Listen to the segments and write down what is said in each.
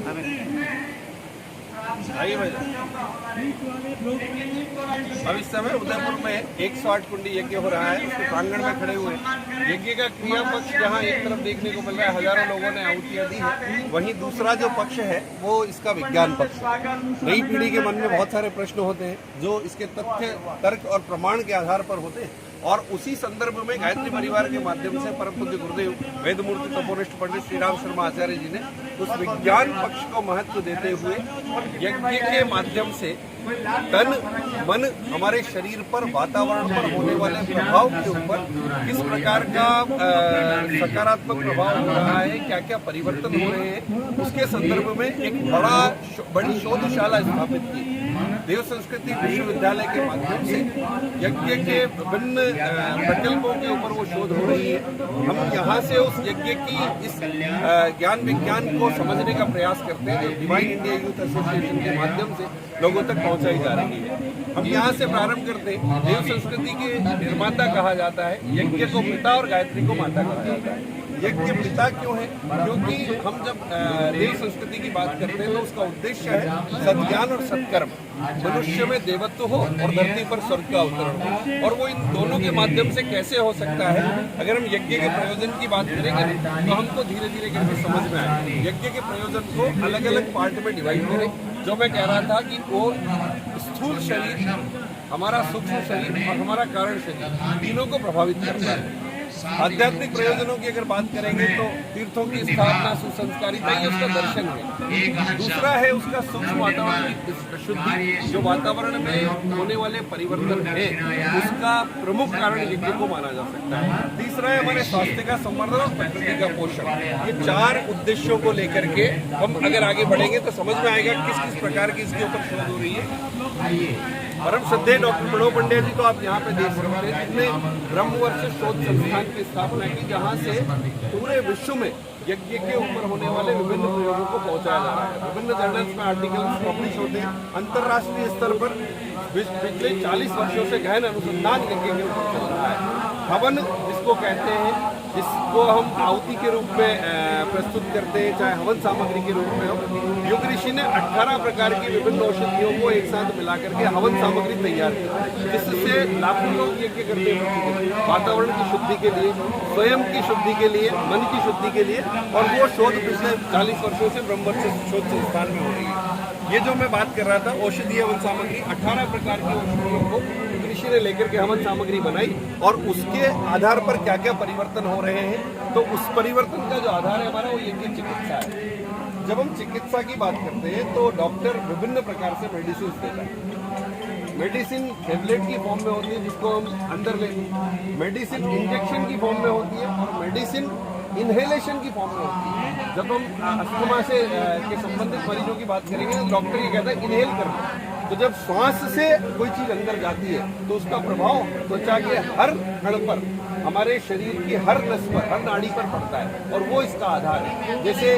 अब इस समय उदयपुर में 108 कुंडी यज्ञ हो रहा है, उसके प्रांगण में खड़े हुए यज्ञ का क्रिया पक्ष जहाँ एक तरफ देखने को मिल रहा है, हजारों लोगों ने आहुतियां दी है, वहीं दूसरा जो पक्ष है वो इसका विज्ञान पक्ष है। नई पीढ़ी के मन में बहुत सारे प्रश्न होते हैं जो इसके तथ्य, तर्क और प्रमाण के आधार पर होते हैं, और उसी संदर्भ में गायत्री परिवार के माध्यम से परम पूज्य गुरुदेव वेदमूर्ति तपोनिष्ठ पंडित श्री राम शर्मा आचार्य जी ने उस विज्ञान पक्ष को महत्व देते हुए यज्ञ के माध्यम से तन मन हमारे शरीर पर, वातावरण पर होने वाले प्रभाव के ऊपर किस प्रकार का सकारात्मक प्रभाव हो रहा है, क्या क्या परिवर्तन हो रहे हैं, उसके संदर्भ में एक बड़ी शोधशाला स्थापित की। देव संस्कृति विश्वविद्यालय के माध्यम से यज्ञ के विभिन्न प्रकल्पों के ऊपर वो शोध हो रही है। हम यहाँ से उस यज्ञ की इस ज्ञान विज्ञान को समझने का प्रयास करते हैं जो डिवाइन इंडिया यूथ एसोसिएशन के माध्यम से लोगों तक पहुँचाई जा रही है। हम यहाँ से प्रारंभ करते हैं। देव संस्कृति के निर्माता कहा जाता है, यज्ञ को पिता और गायत्री को माता कहा जाता है। यज्ञ पिता क्यों है? क्योंकि हम जब देव संस्कृति की बात करते हैं तो उसका उद्देश्य है सद्ज्ञान और सत्कर्म, मनुष्य में देवत्व हो और धरती पर स्वर्ग का अवतरण हो, और वो इन दोनों के माध्यम से कैसे हो सकता है। अगर हम यज्ञ के प्रयोजन की बात करेंगे तो हमको धीरे धीरे करके समझ में आए। यज्ञ के प्रयोजन को अलग अलग पार्ट में डिवाइड करें। जो मैं कह रहा था कि वो स्थूल शरीर, हमारा सूक्ष्म शरीर और हमारा कारण शरीर, तीनों को प्रभावित करता है। आध्यात्मिक प्रयोजनों की अगर बात करेंगे तो तीर्थों की स्थापना, सुसंस्कारिता, ये उसका दर्शन है। दूसरा है उसका सूक्ष्म वातावरण की शुद्धि, जो वातावरण में होने वाले परिवर्तन है उसका प्रमुख कारण यज्ञ को माना जा सकता है। तीसरा है हमारे स्वास्थ्य का संवर्धन और प्रकृति का पोषण। ये चार उद्देश्यों को लेकर के हम अगर आगे बढ़ेंगे तो समझ में आएगा किस किस प्रकार की इसके ऊपर शोध हो रही है। परम श्रद्धेय डॉक्टर प्रणव पंड्या जी को आप यहाँ पे देख सकते हैं, जिसने ब्रह्मवर्ष शोध संस्थान की स्थापना की, जहाँ से पूरे विश्व में यज्ञ के ऊपर होने वाले विभिन्न प्रयोगों को पहुंचाया जा रहा है। विभिन्न जर्नल्स में आर्टिकल्स पब्लिश होते हैं। अंतर्राष्ट्रीय स्तर पर पिछले 40 वर्षों से गहन अनुसंधान यज्ञ के ऊपर चल रहा है। हवन जिसको कहते हैं, जिसको हम आहुति के रूप में प्रस्तुत करते हैं, चाहे हवन सामग्री के रूप में हो, योग ऋषि ने 18 प्रकार की विभिन्न औषधियों को एक साथ मिला करके हवन सामग्री तैयार की, जिससे लाखों लोग यज्ञ करते हैं वातावरण की शुद्धि के लिए, स्वयं की शुद्धि के लिए, मन की शुद्धि के लिए। और वो शोध पिछले 40 वर्षों से ब्रह्मवर्ष शोध संस्थान में हो रही है। ये जो मैं बात कर रहा था औषधीय हवन सामग्री, 18 प्रकार की औषधियों को ऋषि ने लेकर के हवन सामग्री बनाई, और उसके आधार पर क्या क्या परिवर्तन हो रहे हैं। तो उस परिवर्तन का जो आधार है हमारा, वो यज्ञ चिकित्सा है। जब हम चिकित्सा की बात करते हैं तो डॉक्टर विभिन्न प्रकार से मेडिसिन देता है। मेडिसिन टेबलेट की फॉर्म में होती है जिसको हम अंदर लेते हैं, मेडिसिन इंजेक्शन की फॉर्म में होती है, और मेडिसिन इनहेलेशन की फॉर्म में होती है। जब हम अस्थमा से के संबंधित मरीजों की बात करेंगे तो डॉक्टर ये कहता है इनहेल करना। तो जब श्वास से कोई चीज अंदर जाती है तो उसका प्रभाव त्वचा के हर कण पर, हमारे शरीर की हर नस पर, हर नाड़ी पर पड़ता है, और वो इसका आधार है। जैसे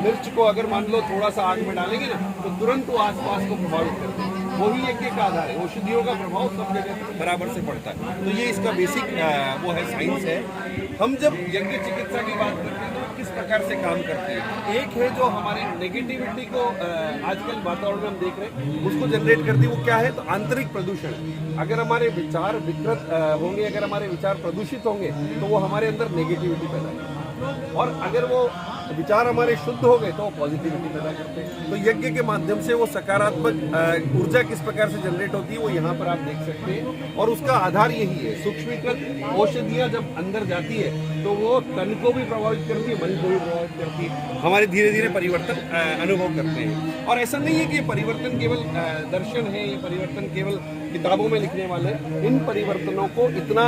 मिर्च को अगर मान लो थोड़ा सा आग में डालेंगे ना तो तुरंत वो आसपास को प्रभावित करते हैं, वही यज्ञ का आधार है। औषधियों का प्रभाव सब जगह बराबर से पड़ता है। तो ये इसका बेसिक वो है, साइंस है। हम जब यज्ञ चिकित्सा की बात करते हैं तो किस प्रकार से काम करते हैं, एक है जो हमारे नेगेटिविटी को आजकल वातावरण में हम देख रहे हैं उसको जनरेट करती है। वो क्या है? तो आंतरिक प्रदूषण। अगर हमारे विचार विकृत होंगे, अगर हमारे विचार प्रदूषित होंगे तो वो हमारे अंदर नेगेटिविटी पैदा करेंगे, और अगर वो विचार हमारे शुद्ध हो गए तो पॉजिटिविटी पैदा करते हैं। तो यज्ञ के माध्यम से वो सकारात्मक ऊर्जा किस प्रकार से जनरेट होती है वो यहाँ पर आप देख सकते हैं, और उसका आधार यही है। सूक्ष्मीकृत औषधियाँ जब अंदर जाती है तो वो तन को भी प्रभावित करती है, मन को भी प्रभावित करती है, हमारे धीरे धीरे परिवर्तन अनुभव करते हैं। और ऐसा नहीं है कि ये परिवर्तन केवल दर्शन है, ये परिवर्तन केवल किताबों में लिखने वाले। इन परिवर्तनों को इतना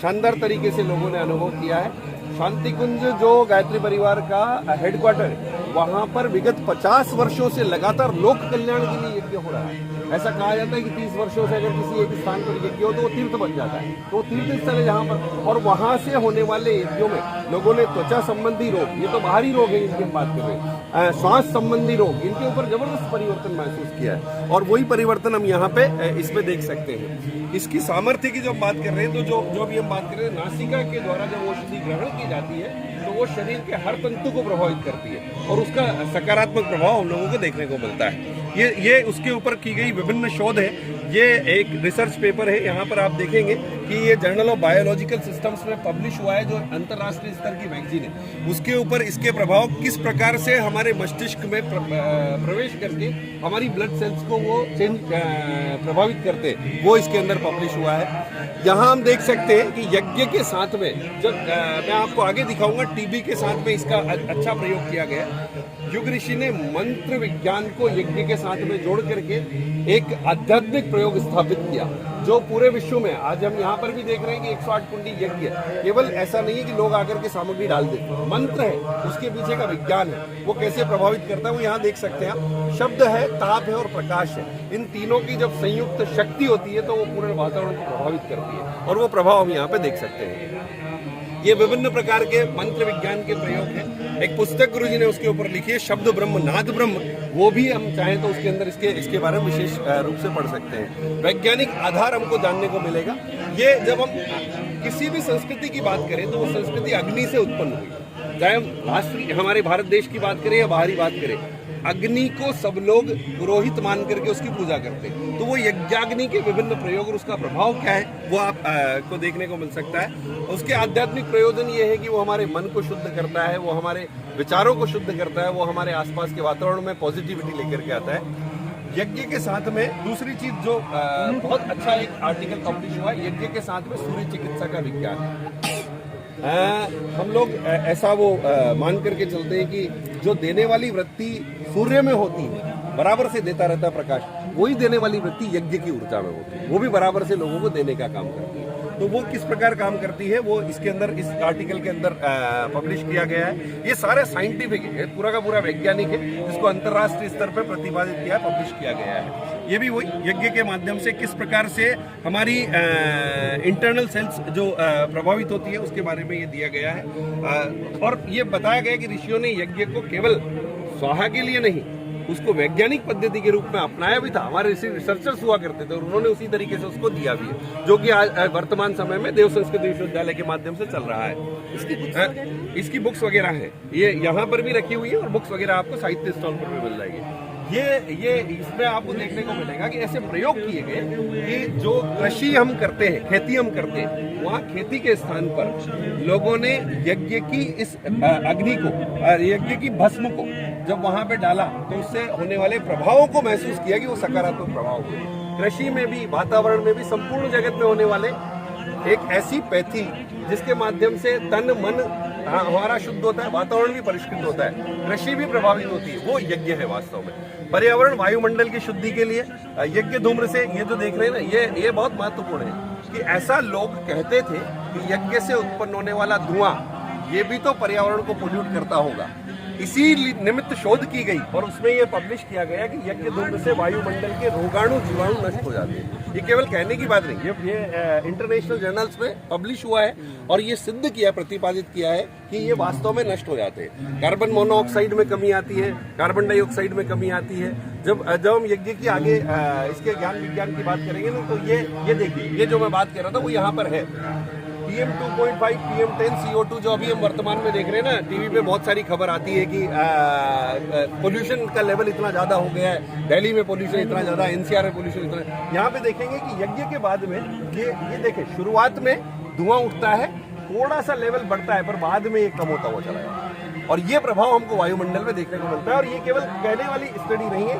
शानदार तरीके से लोगों ने अनुभव किया है। शांति कुंज जो गायत्री परिवार का हेडक्वार्टर है, वहाँ पर विगत 50 वर्षों से लगातार लोक कल्याण के लिए यज्ञ हो रहा है। ऐसा कहा जाता है कि 30 वर्षों से अगर किसी एक स्थान पर यज्ञ हो तो वो तीर्थ बन जाता है, तो तीर्थ स्थल है जहाँ पर। और वहाँ से होने वाले यज्ञों में लोगों ने त्वचा संबंधी रोग, ये तो बाहरी रोग है इनकी बात कर रहे हैं, श्वास संबंधी रोग, इनके ऊपर जबरदस्त परिवर्तन महसूस किया है। और वही परिवर्तन हम यहाँ पे इसमें देख सकते हैं। इसकी सामर्थ्य की जब बात कर रहे हैं तो जो भी हम बात कर रहे हैं, नासिका के द्वारा जब औषधि ग्रहण की जाती है तो वो शरीर के हर तंतु को प्रभावित करती है, और और उसका सकारात्मक प्रभाव हम लोगों को देखने को मिलता है। ये उसके ऊपर की गई विभिन्न शोध है। ये एक रिसर्च पेपर है, यहाँ पर आप देखेंगे कि ये जर्नल ऑफ बायोलॉजिकल सिस्टम्स में पब्लिश हुआ है, जो अंतर्राष्ट्रीय स्तर की मैगजीन है। उसके ऊपर इसके प्रभाव किस प्रकार से हमारे मस्तिष्क में प्रवेश करके हमारी ब्लड सेल्स को वो प्रभावित करते हैं, वो इसके अंदर पब्लिश हुआ है। यहाँ हम देख सकते हैं कि यज्ञ के साथ में, जब मैं आपको आगे दिखाऊंगा, टीबी के साथ में इसका अच्छा प्रयोग किया गया। युग ऋषि ने मंत्र विज्ञान को यज्ञ के साथ में जोड़ करके एक आध्यात्मिक प्रयोग स्थापित किया, जो पूरे विश्व में आज हम यहाँ पर भी देख रहे हैं कि 108 कुंडी यज्ञ है। केवल ऐसा नहीं है कि लोग आकर के सामग्री डाल देते, मंत्र है, उसके पीछे का विज्ञान है, वो कैसे प्रभावित करता है वो यहाँ देख सकते हैं आप। शब्द है, ताप है और प्रकाश है, इन तीनों की जब संयुक्त शक्ति होती है तो वो पूरे वातावरण को प्रभावित करती है, और वो प्रभाव हम यहाँ पे देख सकते हैं। ये विभिन्न प्रकार के मंत्र विज्ञान के प्रयोग हैं। एक पुस्तक गुरुजी ने उसके ऊपर लिखी है, शब्द ब्रह्म नाद ब्रह्म, वो भी हम चाहें तो उसके अंदर इसके बारे में विशेष रूप से पढ़ सकते हैं। वैज्ञानिक आधार हमको जानने को मिलेगा। ये जब हम किसी भी संस्कृति की बात करें तो वो संस्कृति अग्नि से उत्पन्न हुई, चाहे हम हमारे भारत देश की बात करें या बाहरी बात करें, अग्नि को सब लोग पुरोहित मान करके उसकी पूजा करते हैं। तो वो यज्ञाग्नि के विभिन्न प्रयोग और उसका प्रभाव क्या है वो आप को देखने को मिल सकता है। उसके आध्यात्मिक प्रयोजन ये है कि वो हमारे मन को शुद्ध करता है, वो हमारे विचारों को शुद्ध करता है, वो हमारे आसपास के वातावरण में पॉजिटिविटी लेकर के आता है। यज्ञ के साथ में दूसरी चीज जो बहुत अच्छा एक आर्टिकल पब्लिश हुआ, यज्ञ के साथ में सूर्य चिकित्सा का विज्ञान। हम लोग ऐसा वो मान करके चलते हैं कि जो देने वाली वृत्ति सूर्य में होती है, बराबर से देता रहता है प्रकाश, वही देने वाली वृत्ति यज्ञ की ऊर्जा में होती है, वो भी बराबर से लोगों को देने का काम करती है। तो वो किस प्रकार काम करती है वो इसके अंदर, इस आर्टिकल के अंदर पब्लिश किया गया है। ये सारे साइंटिफिक है, पूरा का पूरा वैज्ञानिक है, जिसको अंतर्राष्ट्रीय स्तर पर प्रतिपादित किया, पब्लिश किया गया है। ये भी वही यज्ञ के माध्यम से किस प्रकार से हमारी इंटरनल सेल्स जो प्रभावित होती है उसके बारे में ये दिया गया है। और ये बताया गया कि ऋषियों ने यज्ञ को केवल स्वाहा के लिए नहीं, उसको वैज्ञानिक पद्धति के रूप में अपनाया भी था। हमारे रिसर्चर्स हुआ करते थे और उन्होंने उसी तरीके से उसको दिया भी है, जो कि आज वर्तमान समय में देव संस्कृत विश्वविद्यालय के माध्यम से चल रहा है। इसकी बुक्स वगैरह है, ये यहाँ पर भी रखी हुई है और बुक्स वगैरह आपको साहित्य स्टॉल पर भी मिल जाएगी। ये इसमें आपको देखने को मिलेगा कि ऐसे प्रयोग किए गए कि जो कृषि हम करते हैं, खेती हम करते हैं, वहाँ खेती के स्थान पर लोगों ने यज्ञ की इस अग्नि को, यज्ञ की भस्म को जब वहां पे डाला तो उससे होने वाले प्रभावों को महसूस किया कि वो सकारात्मक प्रभाव हुए। कृषि में भी, वातावरण में भी, संपूर्ण जगत में होने वाले एक ऐसी पैथी जिसके माध्यम से तन मन हमारा शुद्ध होता है, वातावरण भी परिष्कृत होता है, कृषि भी प्रभावित होती है, वो यज्ञ है वास्तव में। पर्यावरण वायुमंडल की शुद्धि के लिए यज्ञ धूम्र से, ये जो देख रहे हैं ना, ये बहुत महत्वपूर्ण है कि ऐसा लोग कहते थे कि यज्ञ से उत्पन्न होने वाला धुआं ये भी तो पर्यावरण को पोल्यूट करता होगा। इसी निमित्त शोध की गई और उसमें यह पब्लिश किया गया कि यज्ञ धूम्र से वायुमंडल के रोगाणु जीवाणु नष्ट हो जाते हैं। ये केवल कहने की बात नहीं, ये इंटरनेशनल जर्नल्स में पब्लिश हुआ है और ये सिद्ध किया, प्रतिपादित किया है कि ये वास्तव में नष्ट हो जाते हैं। कार्बन मोनोऑक्साइड में कमी आती है, कार्बन डाइऑक्साइड में कमी आती है। जब हम यज्ञ की आगे इसके ज्ञान विज्ञान की बात करेंगे ना, तो ये देखिए, ये जो मैं बात कर रहा था वो यहाँ पर है। PM 2.5, PM 10, CO2 जो अभी हम वर्तमान में देख रहे हैं ना, टीवी पे बहुत सारी खबर आती है कि पोल्यूशन का लेवल इतना ज़्यादा हो गया है, दिल्ली में पोल्यूशन इतना ज़्यादा, NCR में पोल्यूशन इतना। यहाँ पे देखेंगे कि यज्ञ के बाद में ये देखें, शुरुआत में धुआं उठता है, थोड़ा सा लेवल बढ़ता है, पर बाद में ये कम होता हुआ चला जाता है और ये प्रभाव हमको वायुमंडल में देखने को मिलता है। और ये केवल कहने वाली स्टडी नहीं है,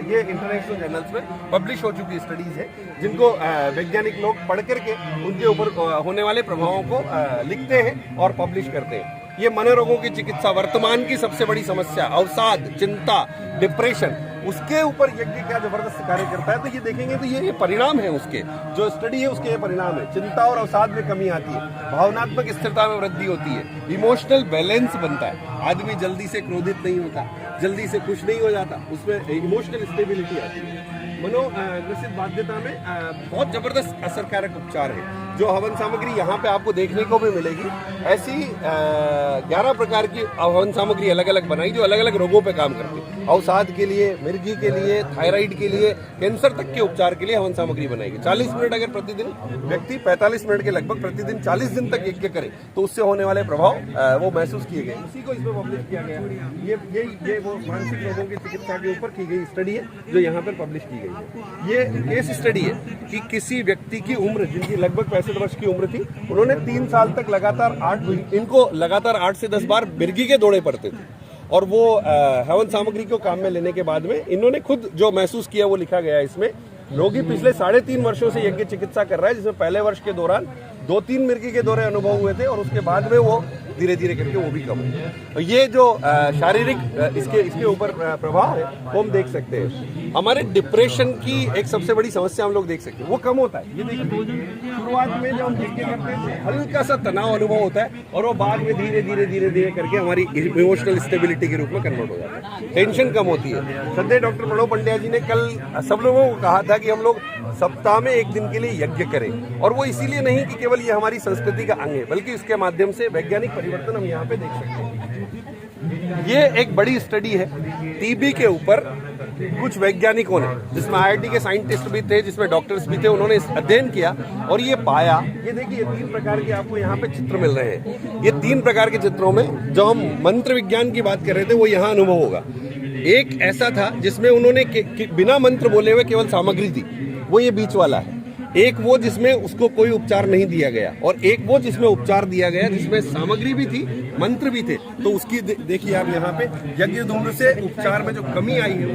ये इंटरनेशनल जर्नल्स में पब्लिश हो चुकी स्टडीज है, जिनको वैज्ञानिक लोग पढ़ करके उनके ऊपर होने वाले प्रभावों को लिखते हैं और पब्लिश करते हैं। ये मनोरोगों की चिकित्सा, वर्तमान की सबसे बड़ी समस्या अवसाद, चिंता, डिप्रेशन, उसके ऊपर यज्ञ क्या जबरदस्त कार्य करता है। तो ये देखेंगे तो ये परिणाम है, उसके जो स्टडी है उसके ये परिणाम है। चिंता और अवसाद में कमी आती है, भावनात्मक स्थिरता में वृद्धि होती है, इमोशनल बैलेंस बनता है, आदमी जल्दी से क्रोधित नहीं होता, जल्दी से खुश नहीं हो जाता, उसमें इमोशनल स्टेबिलिटी आती है। मनोग्रसित बाध्यता में बहुत जबरदस्त असरकारक उपचार है। जो हवन सामग्री यहाँ पे आपको देखने को भी मिलेगी, ऐसी 11 प्रकार की हवन सामग्री अलग अलग बनाई जो अलग अलग रोगों पे काम करती है। अवसाद के लिए, मिर्गी के लिए, थायराइड के लिए, कैंसर तक के उपचार के लिए हवन सामग्री बनाएगी। 40 मिनट अगर प्रतिदिन व्यक्ति 45 मिनट के लगभग प्रतिदिन 40 दिन तक यज्ञ करे तो उससे होने वाले प्रभाव वो महसूस किए गए। उसी को इसमें पब्लिश किया गया। ये वो मानसिक रोगों की चिकित्सा के ऊपर की गई स्टडी है जो यहाँ पर पब्लिश की गई है। ये केस स्टडी है कि किसी व्यक्ति की उम्र, जिनकी लगभग 65 वर्ष की उम्र थी, उन्होंने 3 साल तक लगातार 8 से 10 बार मिर्गी के दौरे पड़ते थे और वो हवन सामग्री को काम में लेने के बाद में इन्होंने खुद जो महसूस किया वो लिखा गया है इसमें। रोगी पिछले 3.5 वर्षों से यज्ञ चिकित्सा कर रहा है, जिसमें पहले वर्ष के दौरान 2-3 मिर्गी के दौरे अनुभव हुए थे और उसके बाद में वो धीरे धीरे करके वो भी कम हुए। तो ये जो शारीरिक इसके ऊपर प्रभाव है वो हम देख सकते हैं। हमारे डिप्रेशन की एक सबसे बड़ी समस्या हम लोग देख सकते हैं, वो कम होता है। ये देखिए, शुरुआत में जब हम यज्ञ करते हैं हल्का सा तनाव अनुभव होता है और वो बाद में धीरे धीरे करके हमारी इमोशनल स्टेबिलिटी के रूप में कन्वर्ट हो जाता है, टेंशन कम होती है। सदैव डॉक्टर प्रणव पंड्या जी ने कल सब लोगों को कहा था कि हम लोग सप्ताह में 1 दिन के लिए यज्ञ करें, और वो इसीलिए नहीं कि केवल ये हमारी संस्कृति का अंग है, बल्कि इसके माध्यम से वैज्ञानिक परिवर्तन हम यहाँ पे देख सकते हैं। ये एक बड़ी स्टडी है टीबी के ऊपर। कुछ वैज्ञानिकों ने, जिसमें IIT के साइंटिस्ट भी थे, जिसमें डॉक्टर्स भी थे, उन्होंने अध्ययन किया और ये पाया। ये देखिए 3 प्रकार के आपको यहाँ पे चित्र मिल रहे हैं। ये 3 प्रकार के चित्रों में जो हम मंत्र विज्ञान की बात कर रहे थे वो यहाँ अनुभव होगा। एक ऐसा था जिसमें उन्होंने बिना मंत्र बोले हुए केवल सामग्री दी, वो ये बीच वाला है। एक वो जिसमें उसको कोई उपचार नहीं दिया गया, और एक वो जिसमें उपचार दिया गया, जिसमें सामग्री भी थी, मंत्र भी थे। तो उसकी देखिए आप यहाँ पे यज्ञ धूम्र से उपचार में जो कमी आई है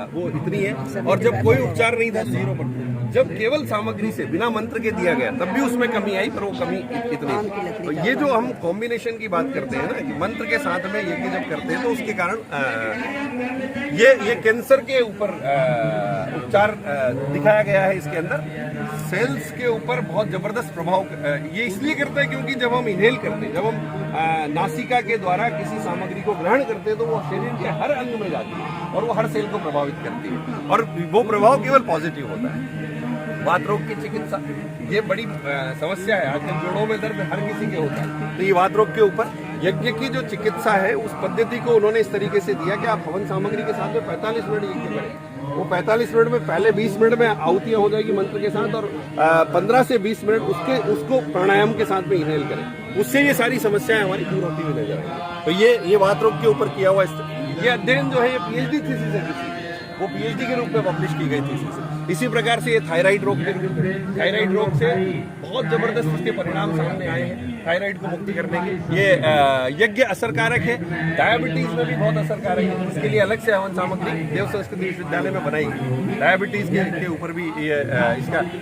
वो इतनी है, और जब कोई उपचार नहीं था 0%। जब केवल सामग्री से बिना मंत्र के दिया गया तब भी उसमें कमी आई, पर वो कमी इतनी। तो ये जो हम कॉम्बिनेशन की बात करते हैं ना, कि मंत्र के साथ में यज्ञ जब करते हैं तो उसके कारण ये कैंसर के ऊपर उपचार दिखाया गया है। इसके अंदर सेल्स के ऊपर बहुत जबरदस्त प्रभाव ये इसलिए करता है क्योंकि जब हम इनहेल करते हैं, जब हम नासिका के द्वारा किसी सामग्री को ग्रहण करते हैं तो वो शरीर के हर अंग में जाती है और वो हर सेल को प्रभावित करती है, और वो प्रभाव केवल पॉजिटिव होता है। वात रोग की चिकित्सा ये बड़ी समस्या है आजकल, जोड़ों में दर्द हर किसी के होता है। तो ये वात रोग के ऊपर यज्ञ की जो चिकित्सा है उस पद्धति को उन्होंने इस तरीके से दिया कि आप हवन सामग्री के साथ में 45 मिनट यज्ञ करें। वो 45 मिनट में पहले 20 मिनट में आहुतियां हो जाएगी मंत्र के साथ, और 15 से 20 मिनट उसको प्राणायाम के साथ में इनहेल करें। उससे ये सारी समस्याएं हमारी दूर होती हुई नजर आएंगी। तो ये वात रोग के ऊपर किया हुआ ये अध्ययन जो है ये PhD थीसिस है, वो PhD के रूप में पब्लिश की गई थी। इसी प्रकार से ये थायराइड रोग से बहुत जबरदस्त इसके परिणाम सामने आए हैं। थायराइड को मुक्ति करने के ये यज्ञ असरकारक है। डायबिटीज में भी बहुत असरकारक है, इसके लिए अलग से हवन सामग्री देव संस्कृत विश्वविद्यालय में बनाई गई। डायबिटीज के ऊपर भी ये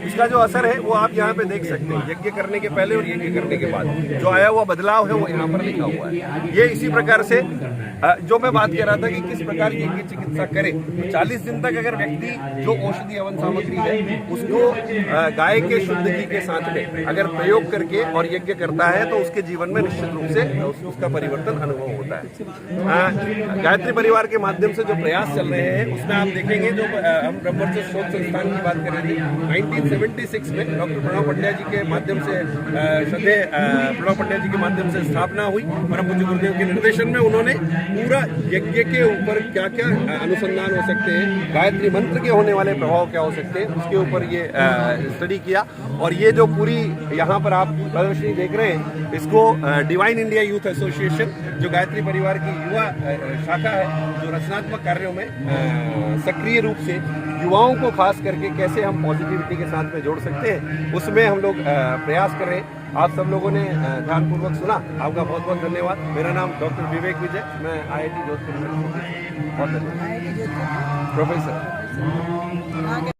इसका जो असर है वो आप यहाँ पे देख सकते हैं। यज्ञ करने के पहले और यज्ञ करने के बाद जो आया हुआ बदलाव है वो यहाँ पर लिखा हुआ है। ये इसी प्रकार से जो मैं बात कर रहा था कि किस प्रकार की यज्ञ चिकित्सा करें, 40 दिन तक अगर व्यक्ति जो औषधि हवन सामग्री है उसको गाय के शुद्ध घी के साथ में अगर प्रयोग करके और यज्ञ करता है तो उसके जीवन में निश्चित रूप से उसका परिवर्तन अनुभव होता है। गायत्री परिवार के माध्यम से जो प्रयास चल रहे हैं उसमें आप देखेंगे, जो हम ब्रह्मचर्य शोध संस्थान की बात कर रहे थे 1976 में डॉक्टर प्रणव पंड्या जी के माध्यम से श्रद्धेय प्रणव पंड्या जी के माध्यम से स्थापना हुई। परम पूज्य गुरुदेव के निर्देशन में उन्होंने पूरा यज्ञ के ऊपर क्या क्या अनुसंधान हो सकते हैं, गायत्री मंत्र के होने वाले प्रभाव क्या हो सकते हैं, उसके ऊपर ये स्टडी किया। और ये जो पूरी यहाँ पर आप प्रदर्शनी देख रहे हैं इसको डिवाइन इंडिया यूथ एसोसिएशन, जो गायत्री परिवार की युवा शाखा है, जो रचनात्मक कार्यों में सक्रिय रूप से युवाओं को खास करके कैसे हम पॉजिटिविटी के साथ में जोड़ सकते हैं, उसमें हम लोग प्रयास कर रहे हैं। आप सब लोगों ने ध्यानपूर्वक सुना, आपका बहुत बहुत धन्यवाद। मेरा नाम डॉक्टर विवेक विजय, मैं IIT जोधपुर में बहुत धन्यवाद प्रोफेसर।